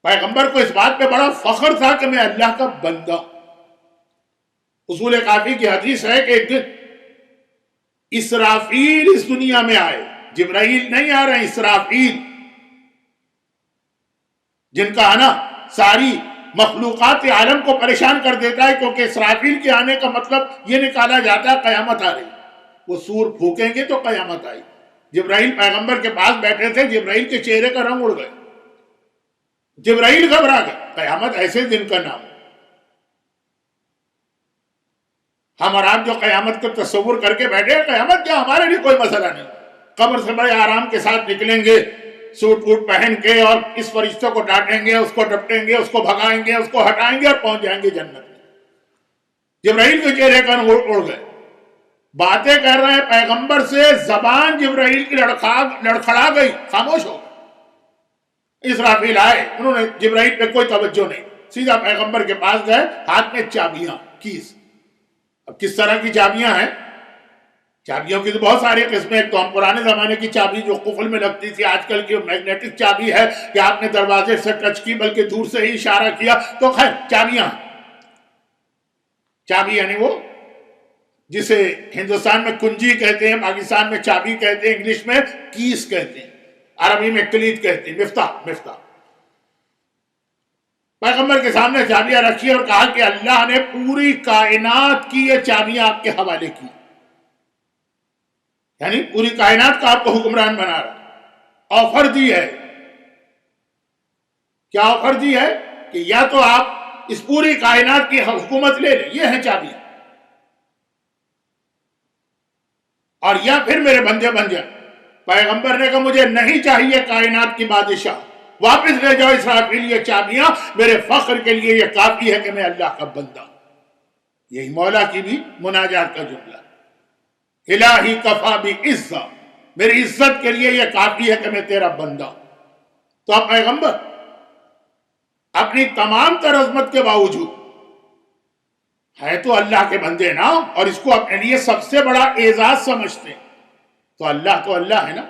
پیغمبر کو اس بات پہ بڑا فخر تھا کہ میں اللہ کا بندہ. اصول کافی کی حدیث ہے کہ ایک دن اسرافیل اس دنیا میں آئے. جبرائیل نہیں آ رہے ہیں، اسرافیل، جن کا آنا ساری مخلوقات عالم کو پریشان کر دیتا ہے، کیونکہ اسرافیل کے آنے کا مطلب یہ نکالا جاتا ہے قیامت آ رہی. وہ سور پھونکیں گے تو قیامت آئی. جبرائیل پیغمبر کے پاس بیٹھے تھے، جبرائیل کے چہرے کا رنگ اڑ گئے، جبرائیل گھبرا گئے. قیامت ایسے دن کا نام. ہم اور آپ جو قیامت کا تصور کر کے بیٹھے، قیامت کیا، ہمارے لیے کوئی مسئلہ نہیں. قبر سے بڑے آرام کے ساتھ نکلیں گے، سوٹ ووٹ پہن کے، اور اس فرشتے کو ڈانٹیں گے، اس کو ڈپٹیں گے، اس کو بھگائیں گے، اس کو ہٹائیں گے، اور پہنچ جائیں گے جنت میں. جبرائیل کے چہرے کا اڑ گئے. باتیں کر رہے ہیں پیغمبر سے، زبان جبرائیل کی لڑکھڑا گئی، خاموش ہو گئے. اسرافیل آئے، انہوں نے جبرائیل پہ کوئی توجہ نہیں، سیدھا پیغمبر کے پاس گئے، ہاتھ میں چابیاں، کیز. اب کس طرح کی چابیاں ہیں؟ چابیوں کی تو بہت ساری قسمیں. ایک تو ہم پرانے زمانے کی چابی جو قفل میں لگتی تھی، آج کل کی میگنیٹک چابی ہے کہ آپ نے دروازے سے ٹچ کی، بلکہ دور سے ہی اشارہ کیا. تو خیر چابیاں، چابی یعنی وہ جسے ہندوستان میں کنجی کہتے ہیں، پاکستان میں چابی کہتے ہیں، انگلش میں کیس کہتے ہیں، عربی میں کلید کہتے ہیں، مفتاح. پیغمبر کے سامنے چابیاں رکھی اور کہا کہ اللہ نے پوری کائنات کی یہ چابیاں آپ کے حوالے کی، یعنی پوری کائنات کا آپ کو حکمران بنا رہا. آفر دی ہے. کیا آفر دی ہے؟ کہ یا تو آپ اس پوری کائنات کی حکومت لے لیں، یہ ہیں چابیاں، اور یا پھر میرے بندے بن جائیں. پیغمبر نے کہا مجھے نہیں چاہیے کائنات کی بادشاہ، واپس لے جاؤ اسرافیل یہ چابیاں، میرے فخر کے لیے یہ کافی ہے کہ میں اللہ کا بندہ. یہی مولا کی بھی مناجات کا جملہ، الہی کفا بعزت، میری عزت کے لیے یہ کافی ہے کہ میں تیرا بندہ. تو اب پیغمبر اپنی تمام تر عظمت کے باوجود ہے تو اللہ کے بندے نا، اور اس کو اپنے لیے سب سے بڑا اعزاز سمجھتے ہیں. تو اللہ ہے نا.